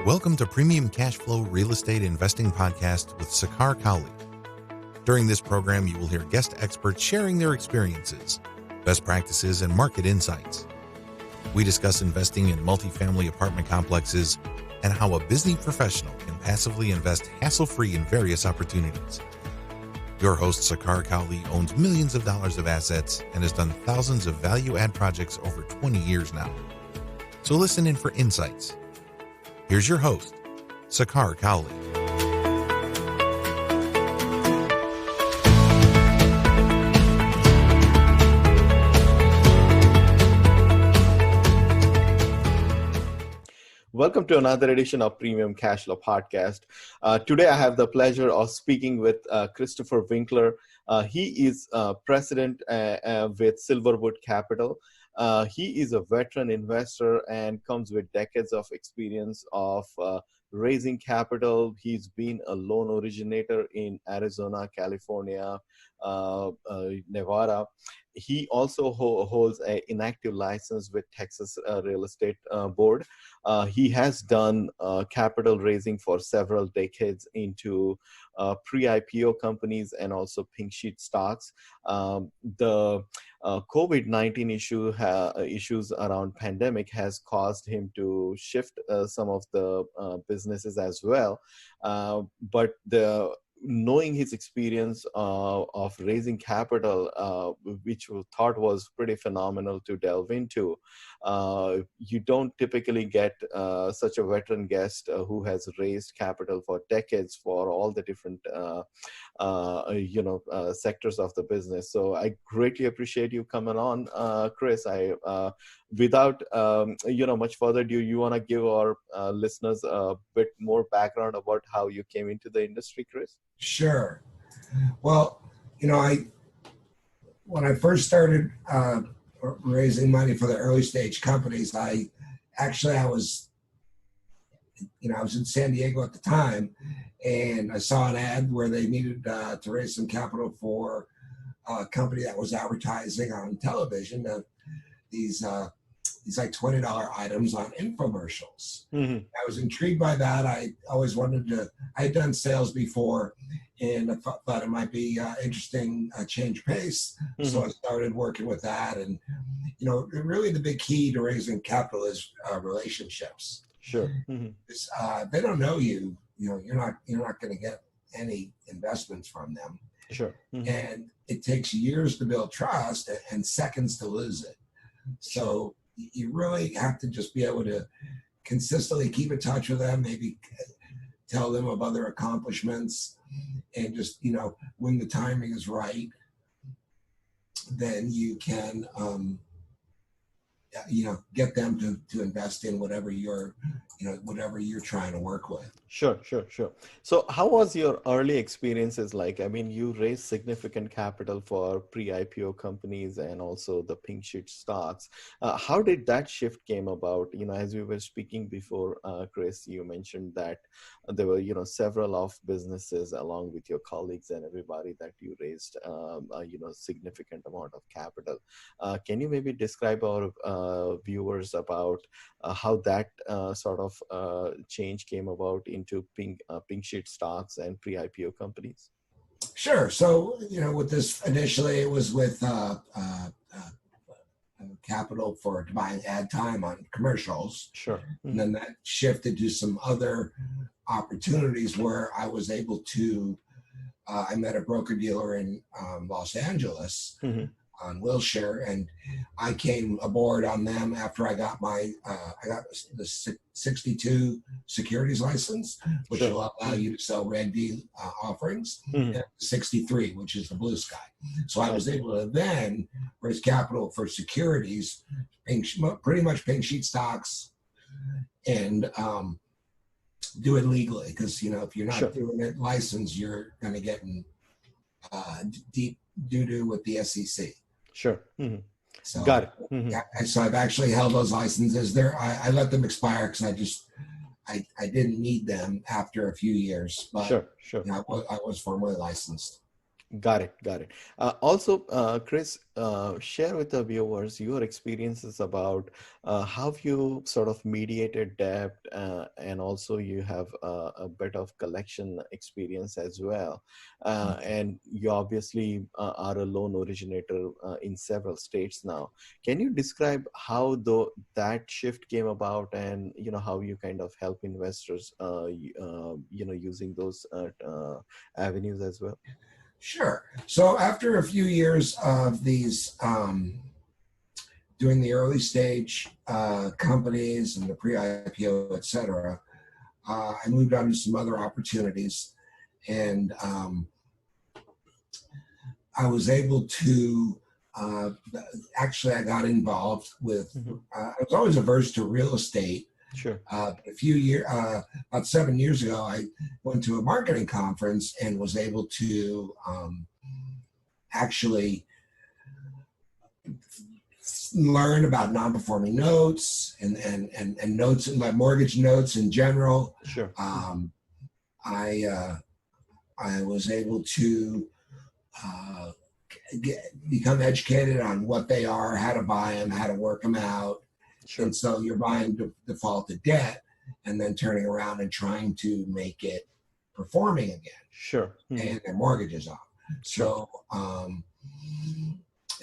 Welcome to Premium Cashflow Real Estate Investing Podcast with SK088. During this program, you will hear guest experts sharing their experiences, best practices, and market insights. We discuss investing in multifamily apartment complexes and how a busy professional can passively invest hassle-free in various opportunities. Your host, SK088, owns millions of dollars of assets and has done thousands of value-add projects over 20 years now. So listen in for insights. Here's your host, SK088. Welcome to another edition of Premium Cashflow Podcast. Today I have the pleasure of speaking with Christopher Winkler. He is president with Silverwood Capital. He is a veteran investor and comes with decades of experience of raising capital. He's been a loan originator in Arizona, California, Nevada. He also holds an inactive license with Texas Real Estate Board. He has done capital raising for several decades into pre-IPO companies and also pink sheet stocks. The COVID-19 issues around pandemic has caused him to shift some of the businesses as well. But knowing his experience of raising capital, which we thought was pretty phenomenal to delve into, you don't typically get such a veteran guest who has raised capital for decades for all the different sectors of the business. So I greatly appreciate you coming on, Chris. Without much further ado, you want to give our listeners a bit more background about how you came into the industry, Chris? Sure. Well, when I first started raising money for the early stage companies, I was in San Diego at the time, and I saw an ad where they needed to raise some capital for a company that was advertising on television. These like $20 items on infomercials. Mm-hmm. I was intrigued by that. I always I had done sales before, and I thought it might be interesting, change pace. Mm-hmm. So I started working with that. And, really the big key to raising capital is relationships. Sure. Mm-hmm. They don't know you, you're not going to get any investments from them. Sure. Mm-hmm. And it takes years to build trust and seconds to lose it. So you really have to just be able to consistently keep in touch with them, maybe tell them of other accomplishments, and just, when the timing is right, then you can, get them to invest in whatever you're trying to work with. Sure. So how was your early experiences like? I mean, you raised significant capital for pre-IPO companies and also the pink sheet stocks. How did that shift came about? As we were speaking before, Chris, you mentioned that there were, several of businesses along with your colleagues and everybody that you raised, significant amount of capital. Can you maybe describe our viewers about how that sort of change came about into pink sheet stocks and pre-IPO companies? Sure. So, with this, initially it was with capital to buy ad time on commercials. Sure. Mm-hmm. And then that shifted to some other opportunities where I was able to, I met a broker dealer in Los Angeles. Mm-hmm. On Wilshire, and I came aboard on them after I got the 62 securities license, which Sure. will allow you to sell Red D offerings, Mm-hmm. and 63, which is the blue sky. So I was able to then raise capital for securities, pretty much pink sheet stocks, and do it legally, because if you're not Sure. doing it licensed, you're going to get in deep doo-doo with the SEC. Sure. Mm-hmm. So, got it. Mm-hmm. Yeah, so I've actually held those licenses. I let them expire because I didn't need them after a few years. But Sure. I was formally licensed. Got it. Got it. Also, Chris, share with the viewers your experiences about how you sort of mediated debt, and also you have a bit of collection experience as well. And you obviously are a loan originator in several states now. Can you describe how that shift came about, and how you kind of help investors, using those avenues as well? Sure. So after a few years of these, doing the early stage companies and the pre-IPO, et cetera, I moved on to some other opportunities, and I was able to, actually I got involved with, I was always averse to real estate. Sure. About 7 years ago, I went to a marketing conference and was able to actually learn about non-performing notes and notes, like mortgage notes in general. Sure. I was able to become educated on what they are, how to buy them, how to work them out. Sure. And so you're buying defaulted debt and then turning around and trying to make it performing again. Sure. And their mortgages off. Sure.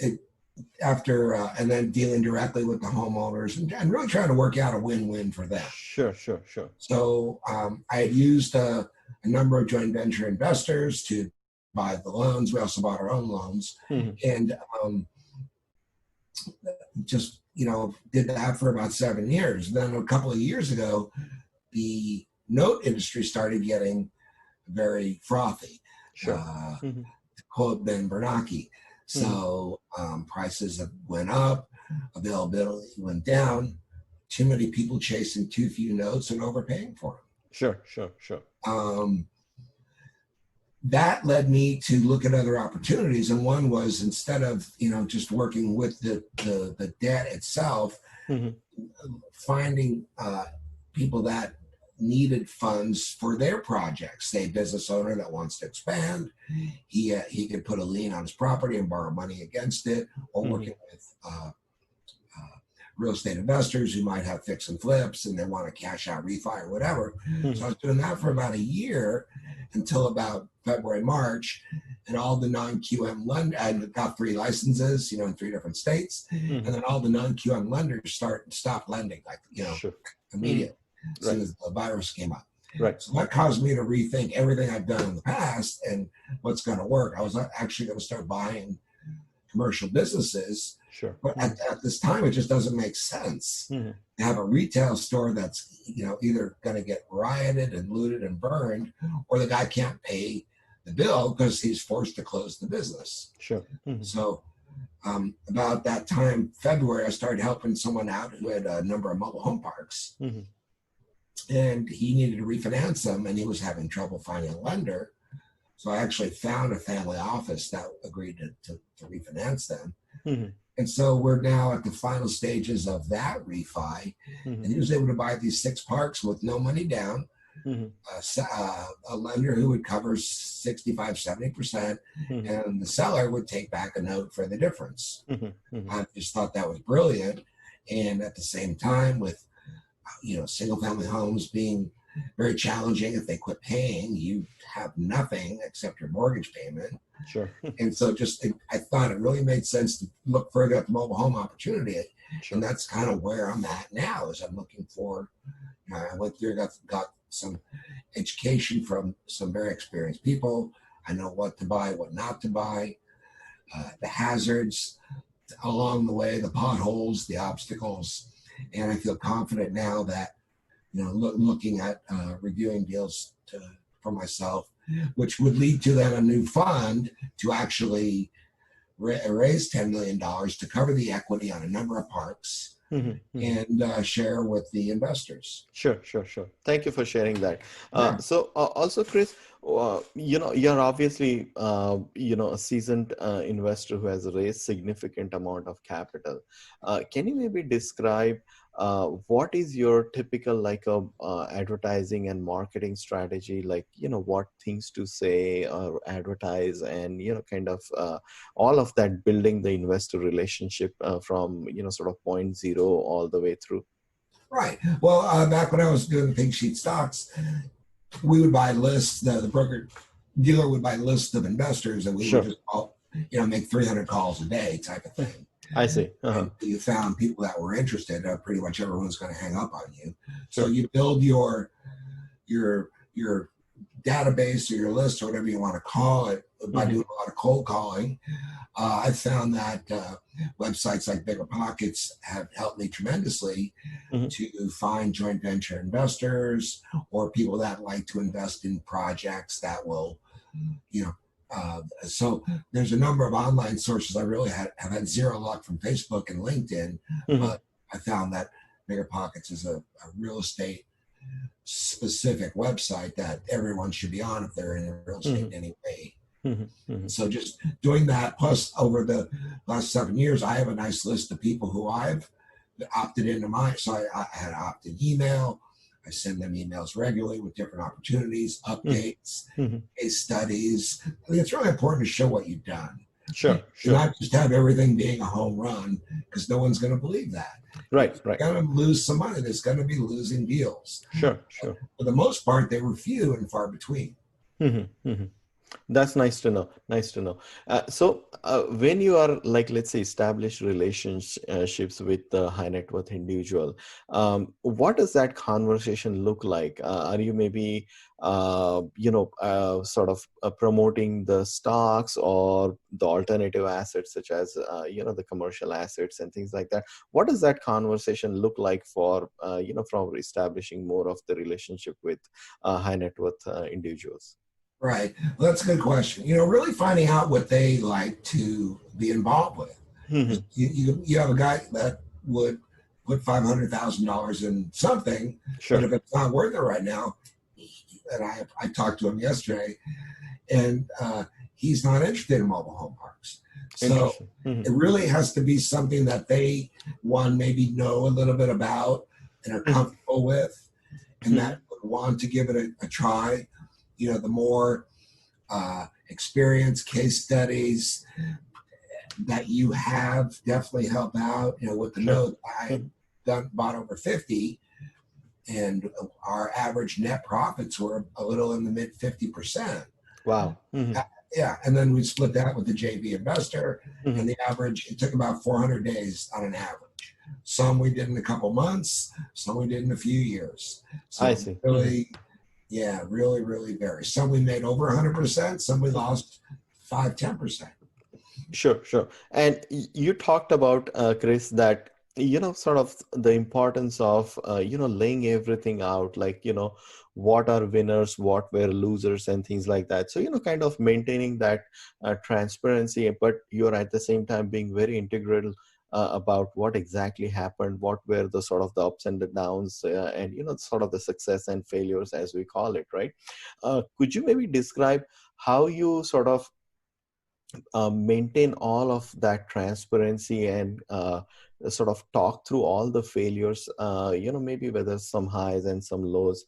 So and then dealing directly with the homeowners and really trying to work out a win-win for them. Sure. So I had used a number of joint venture investors to buy the loans. We also bought our own loans, and just did that for about 7 years. Then a couple of years ago, the note industry started getting very frothy. Sure. To quote Ben Bernanke. So prices went up, availability went down, too many people chasing too few notes and overpaying for them. Sure. That led me to look at other opportunities, and one was, instead of just working with the debt itself, finding people that needed funds for their projects. Say, a business owner that wants to expand, he could put a lien on his property and borrow money against it, or working with real estate investors who might have fix and flips and they want to cash out, refi, or whatever. So I was doing that for about a year, until about February, March, and all the non-QM lenders, I got 3 licenses, in 3 different states, and then all the non-QM lenders stopped lending, immediately, as soon as the virus came up. Right. So that caused me to rethink everything I've done in the past and what's going to work. I was actually going to start buying commercial businesses. Sure. But at this time, it just doesn't make sense to have a retail store that's, either going to get rioted and looted and burned, or the guy can't pay the bill because he's forced to close the business. Sure. So about that time, February, I started helping someone out who had a number of mobile home parks, and he needed to refinance them, and he was having trouble finding a lender. So I actually found a family office that agreed to refinance them. And so we're now at the final stages of that refi, and he was able to buy these 6 parks with no money down, a lender who would cover 65-70%, and the seller would take back a note for the difference. I just thought that was brilliant. And at the same time, with single family homes being very challenging, if they quit paying, you have nothing except your mortgage payment. Sure. And so I thought it really made sense to look further at the mobile home opportunity. And that's kind of where I'm at now, is I'm looking for, I went through, got some education from some very experienced people. I know what to buy, what not to buy, the hazards along the way, the potholes, the obstacles. And I feel confident now that, looking at reviewing deals for myself, which would lead to then a new fund to actually raise $10 million to cover the equity on a number of parks and share with the investors. Sure. Thank you for sharing that. So also, Chris, You're obviously, a seasoned investor who has raised significant amount of capital. Can you maybe describe what is your typical advertising and marketing strategy? Like, what things to say or advertise, and kind of all of that, building the investor relationship from sort of point zero all the way through. Right. Well, back when I was doing the pink sheet stocks, we would buy lists. The broker dealer would buy lists of investors, and we Sure. would just make 300 calls a day type of thing. I see. Uh-huh. And you found people that were interested. Pretty much everyone's going to hang up on you. Sure. So you build your database or your list or whatever you want to call it by doing a lot of cold calling. I found that websites like Bigger Pockets have helped me tremendously to find joint venture investors or people that like to invest in projects that will, so there's a number of online sources. I really have had zero luck from Facebook and LinkedIn, but I found that Bigger Pockets is a real estate specific website that everyone should be on if they're in real estate anyway. So just doing that, plus over the last 7 years, I have a nice list of people who I've opted into mine. So I had opt-in email. I send them emails regularly with different opportunities, updates, case studies. I think it's really important to show what you've done. Sure. Not just have everything being a home run, because no one's going to believe that. Right. You're going to lose some money. There's going to be losing deals. Sure. For the most part, they were few and far between. That's nice to know. So when you are let's say, established relationships with the high net worth individual, what does that conversation look like? Are you maybe, sort of promoting the stocks or the alternative assets such as, the commercial assets and things like that? What does that conversation look like for, from establishing more of the relationship with high net worth individuals? Right. Well, that's a good question. Really finding out what they like to be involved with. You have a guy that would put $500,000 in something, sure. But if it's not worth it right now, and I talked to him yesterday, and he's not interested in mobile home parks. So it really has to be something that they, one, maybe know a little bit about and are comfortable with, and that would want to give it a try. The more experience, case studies that you have definitely help out. With the note, I bought over 50, and our average net profits were a little in the mid 50%. Wow. Yeah, and then we split that with the JV investor, and the average, it took about 400 days on an average. Some we did in a couple months, some we did in a few years. So I see. Really. Yeah, really, really varies. Some we made over 100%, some we lost 5-10%. Sure. And you talked about, Chris, that, sort of the importance of, laying everything out, like, what are winners, what were losers and things like that. So, kind of maintaining that transparency, but you're at the same time being very integral about what exactly happened, what were the sort of the ups and the downs, and sort of the success and failures, as we call it, right? Could you maybe describe how you sort of maintain all of that transparency and sort of talk through all the failures, maybe whether some highs and some lows,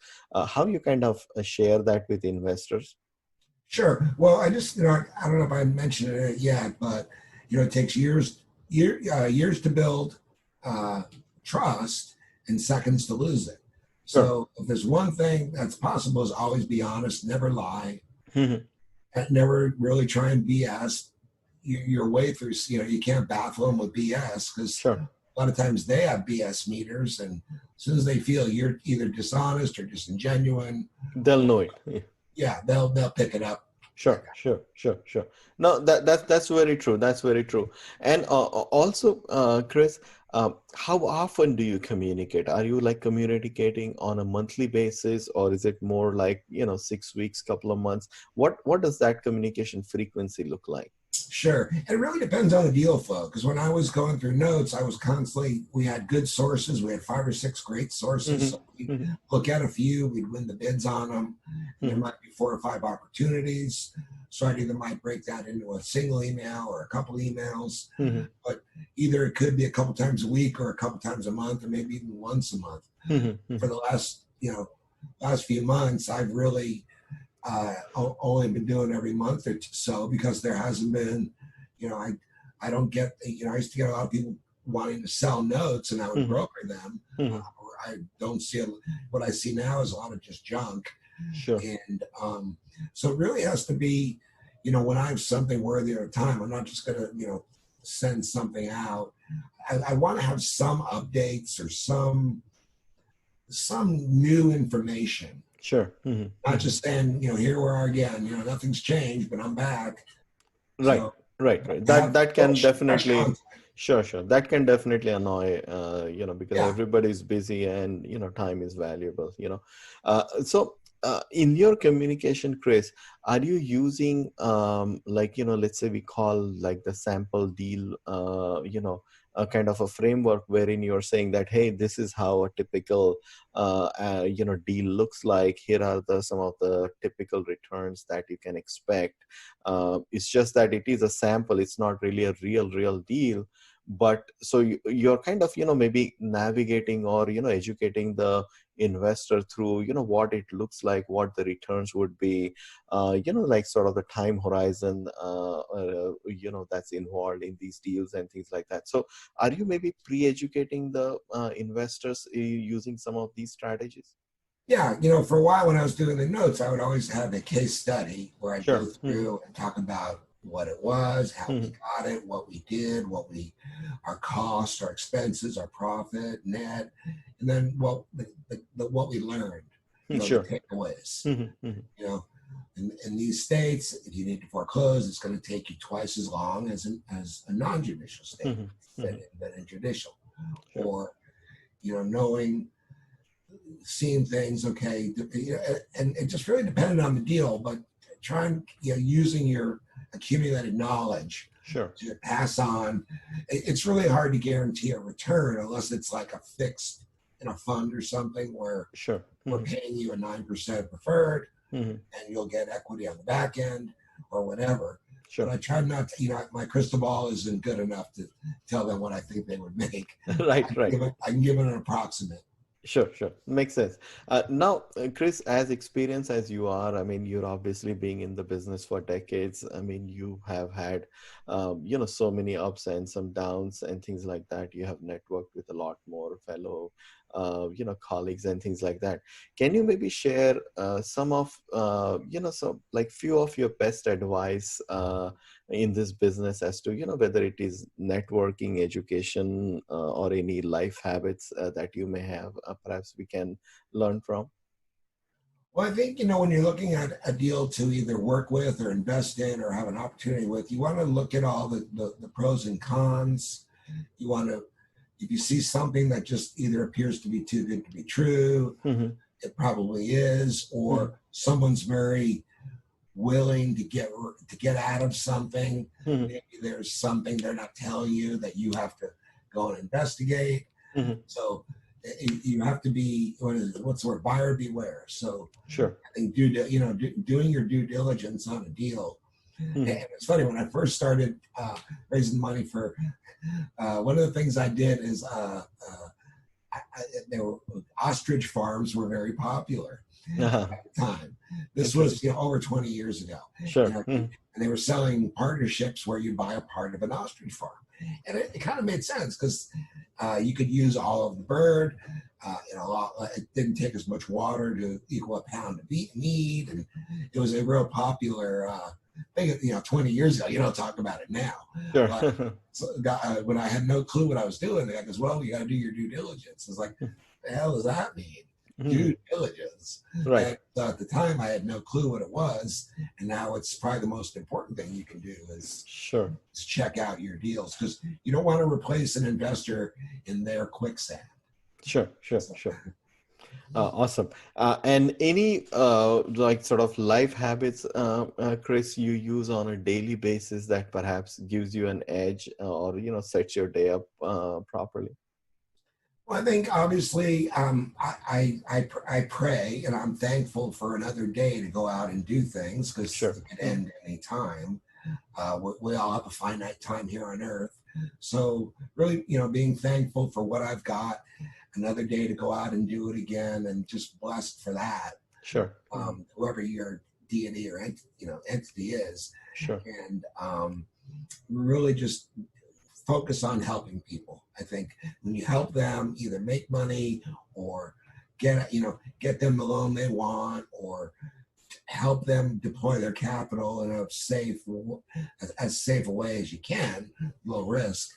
how you kind of share that with investors? Sure. Well, I just, I don't know if I mentioned it yet, but, it takes years to build trust and seconds to lose it. So if there's one thing that's possible is always be honest, never lie, and never really try and BS your way through. You can't baffle them with BS because a lot of times they have BS meters, and as soon as they feel you're either dishonest or disingenuous, they'll know it. Yeah, they'll pick it up. Sure. No, that's very true. That's very true. And also, Chris, how often do you communicate? Are you communicating on a monthly basis, or is it more 6 weeks, couple of months? What does that communication frequency look like? Sure. And it really depends on the deal flow. Because when I was going through notes, I was constantly, we had good sources. We had 5 or 6 great sources. So we'd look at a few, we'd win the bids on them. And there might be 4 or 5 opportunities. So I either might break that into a single email or a couple emails. But either it could be a couple times a week or a couple times a month or maybe even once a month. For the last few months, I've really only been doing every month or so because there hasn't been, I don't get, I used to get a lot of people wanting to sell notes and I would broker them. I don't see what I see now is a lot of just junk. Sure. And so it really has to be, when I have something worthy of time, I'm not just going to, send something out. I want to have some updates or some new information. Sure. Not just saying, here we are again, nothing's changed, but I'm back. Right. So, right. That can definitely, sure. That can definitely annoy, because everybody's busy and, time is valuable, So in your communication, Chris, are you using, let's say we call like the sample deal, a kind of a framework wherein you're saying that, hey, this is how a typical, deal looks like. Here are some of the typical returns that you can expect. It's just that it is a sample. It's not really a real deal. But so you're kind of, maybe navigating or, educating the investor through, what it looks like, what the returns would be, like sort of the time horizon, that's involved in these deals and things like that. So are you maybe pre-educating the investors using some of these strategies? Yeah, for a while when I was doing the notes, I would always have a case study where I'd go through and talk about what it was, how we got it, what we did, our costs, our expenses, our profit, net, and then what we learned, the takeaways. In these states, if you need to foreclose, it's going to take you twice as long as a non-judicial state than a judicial. Or, seeing things, okay, and it just really depended on the deal, but trying, using your accumulated knowledge to pass on. It's really hard to guarantee a return unless it's like a fixed in a fund or something where we're paying you a 9% preferred and you'll get equity on the back end or whatever. But I try not to, my crystal ball isn't good enough to tell them what I think they would make. Right. I can give it an approximate. Sure. Makes sense. Now, Chris, as experienced as you are, I mean, you're obviously being in the business for decades. I mean, you have had, so many ups and some downs and things like that. You have networked with a lot more fellow, colleagues and things like that. Can you maybe share some of, few of your best advice in this business as to, whether it is networking, education, or any life habits that you may have, perhaps we can learn from? Well, I think, when you're looking at a deal to either work with or invest in or have an opportunity with, you want to look at all the pros and cons. You want to, if you see something that just either appears to be too good to be true, it probably is, or someone's very willing to get out of something. Maybe there's something they're not telling you that you have to go and investigate. So you have to be, what's the word, buyer beware. So I think doing your due diligence on a deal. And it's funny, when I first started raising money for one of the things I did is ostrich farms were very popular at the time. This was over 20 years ago. And they were selling partnerships where you buy a part of an ostrich farm. And it kind of made sense because you could use all of the bird. It didn't take as much water to equal a pound of meat. And it was a real popular thing, 20 years ago. You don't talk about it now. When I had no clue what I was doing, the guy goes, well, you got to do your due diligence. It's like, the hell does that mean? Due diligence. Right. And, at the time, I had no clue what it was, and now it's probably the most important thing you can do is check out your deals, because you don't want to replace an investor in their quicksand. Sure. Awesome. And any like sort of life habits, Chris, you use on a daily basis that perhaps gives you an edge or, sets your day up properly? Well, I think obviously I pray and I'm thankful for another day to go out and do things because Sure. it could end any time. We all have a finite time here on earth. So really, being thankful for what I've got, another day to go out and do it again, and just blessed for that. Sure. Whoever your deity or entity is, Sure. and really just focus on helping people. I think when you help them either make money or get them the loan they want, or help them deploy their capital in a as safe a way as you can, low risk.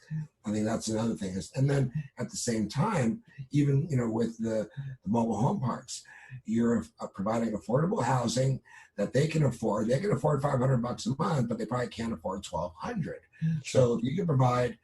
I think that's another thing. And then at the same time, even with the mobile home parks, you're providing affordable housing that they can afford. They can afford $500 a month, but they probably can't afford $1,200. Sure. So if you can provide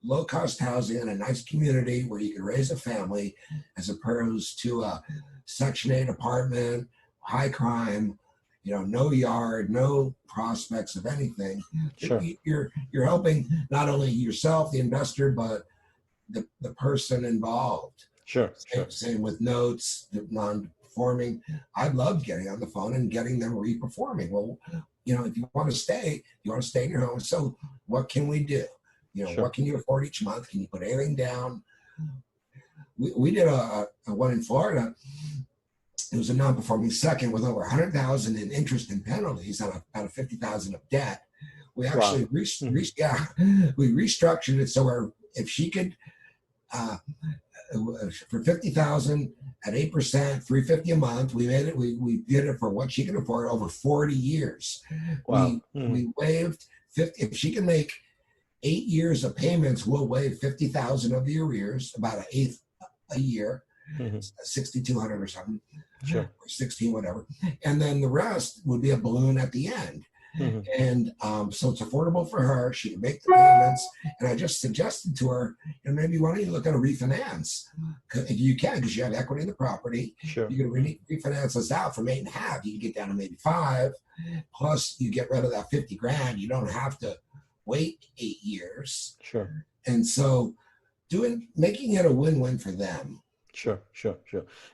low cost housing in a nice community where you can raise a family, as opposed to a Section 8 apartment, high crime, no yard, no prospects of anything. Sure. You're helping not only yourself, the investor, but the person involved. Sure. Same with notes, non-performing. I loved getting on the phone and getting them re-performing. Well, if you want to stay in your home. So what can we do? Sure. What can you afford each month? Can you put anything down? We did a one in Florida. It was a non-performing second with over $100,000 in interest and penalties on about $50,000 of debt. We actually we restructured it so where if she could for $50,000 at 8%, $350 a month, we made it. We did it for what she can afford over 40 years. Wow. We waived 50. If she can make 8 years of payments, we'll waive 50,000 of the arrears, about an eighth a year, 6,200 or something. Sure. Or 16, whatever. And then the rest would be a balloon at the end. And so it's affordable for her. She can make the payments. And I just suggested to her, maybe why don't you look at a refinance? If you can, because you have equity in the property. Sure. You can refinance us out from 8.5. You can get down to maybe 5. Plus you get rid of that 50 grand. You don't have to wait 8 years. Sure. And so making it a win-win for them. Sure.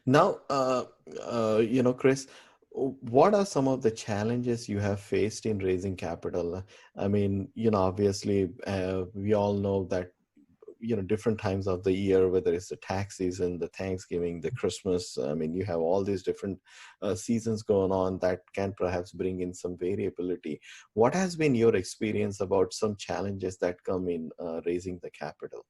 Now, Chris, what are some of the challenges you have faced in raising capital? I mean, obviously, we all know that, different times of the year, whether it's the tax season, the Thanksgiving, the Christmas, I mean, you have all these different seasons going on that can perhaps bring in some variability. What has been your experience about some challenges that come in raising the capital?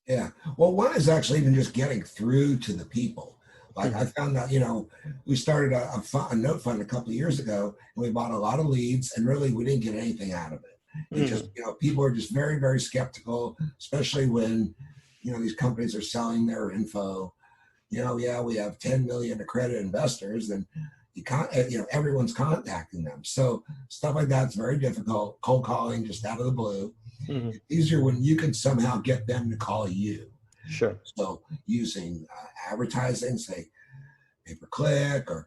Yeah. Well, one is actually even just getting through to the people. Like I found that, we started a note fund a couple of years ago, and we bought a lot of leads, and really we didn't get anything out of it. It just, people are just very, very skeptical, especially when, these companies are selling their info. We have 10 million accredited investors, and everyone's contacting them. So stuff like that's very difficult. Cold calling just out of the blue. It's easier when you can somehow get them to call you. Sure. So using advertising, say pay-per-click, or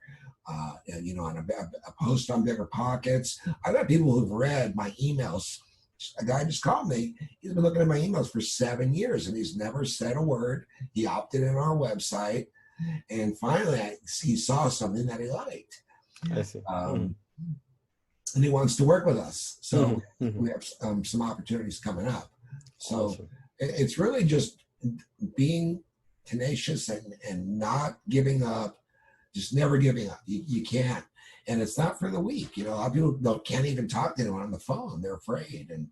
on a post on Bigger Pockets. I've got people who've read my emails. A guy just called me. He's been looking at my emails for 7 years, and he's never said a word. He opted in our website, and finally he saw something that he liked. I see. And he wants to work with us. So we have some opportunities coming up. So awesome. It's really just being tenacious and not giving up, just never giving up. You can't. And it's not for the weak. A lot of people can't even talk to anyone on the phone. They're afraid. And,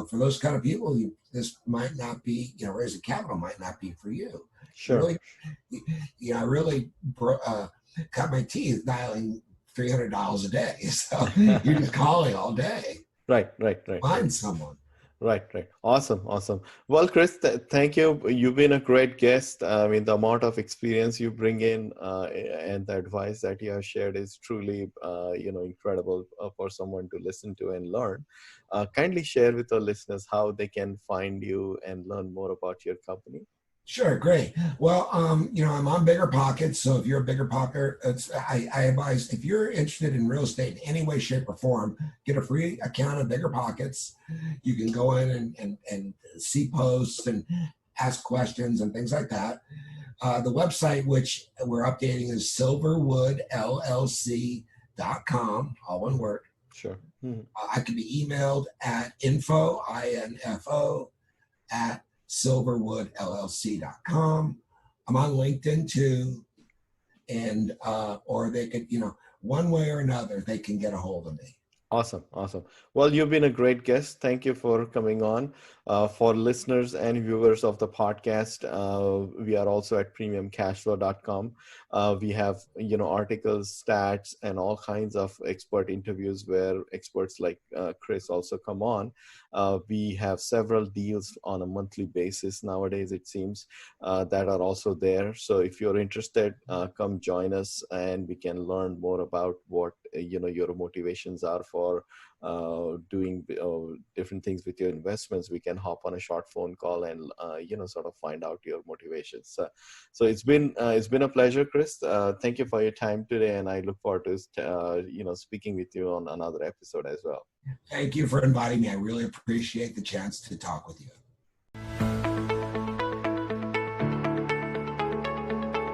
for those kind of people, this might not be, raising capital might not be for you. Sure. I really cut my teeth dialing $300 a day. So you're just calling all day. Right. Find someone. Right. Awesome. Well, Chris, thank you. You've been a great guest. I mean, the amount of experience you bring in and the advice that you have shared is truly, incredible for someone to listen to and learn. Kindly share with our listeners how they can find you and learn more about your company. Sure, great. Well, I'm on Bigger Pockets, so if you're a Bigger Pocket, I advise if you're interested in real estate in any way, shape, or form, get a free account of Bigger Pockets. You can go in and see posts and ask questions and things like that. The website which we're updating is silverwoodllc.com, all one word. Sure. Mm-hmm. I can be emailed at info at silverwoodllc.com. I'm on LinkedIn too. And, or they could, one way or another, they can get a hold of me. Awesome. Well, you've been a great guest. Thank you for coming on. For listeners and viewers of the podcast, we are also at premiumcashflow.com. We have, articles, stats, and all kinds of expert interviews where experts like Chris also come on. We have several deals on a monthly basis nowadays, it seems, that are also there. So if you're interested, come join us and we can learn more about what, your motivations are for doing different things with your investments. We can hop on a short phone call and sort of find out your motivations. So it's been a pleasure, Chris. Thank you for your time today, and I look forward to speaking with you on another episode as well. Thank you for inviting me. I really appreciate the chance to talk with you.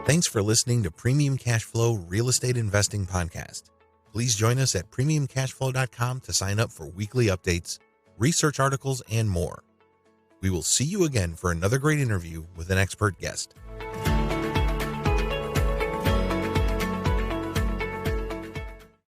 Thanks for listening to Premium Cashflow Real Estate Investing Podcast. Please join us at premiumcashflow.com to sign up for weekly updates, research articles, and more. We will see you again for another great interview with an expert guest.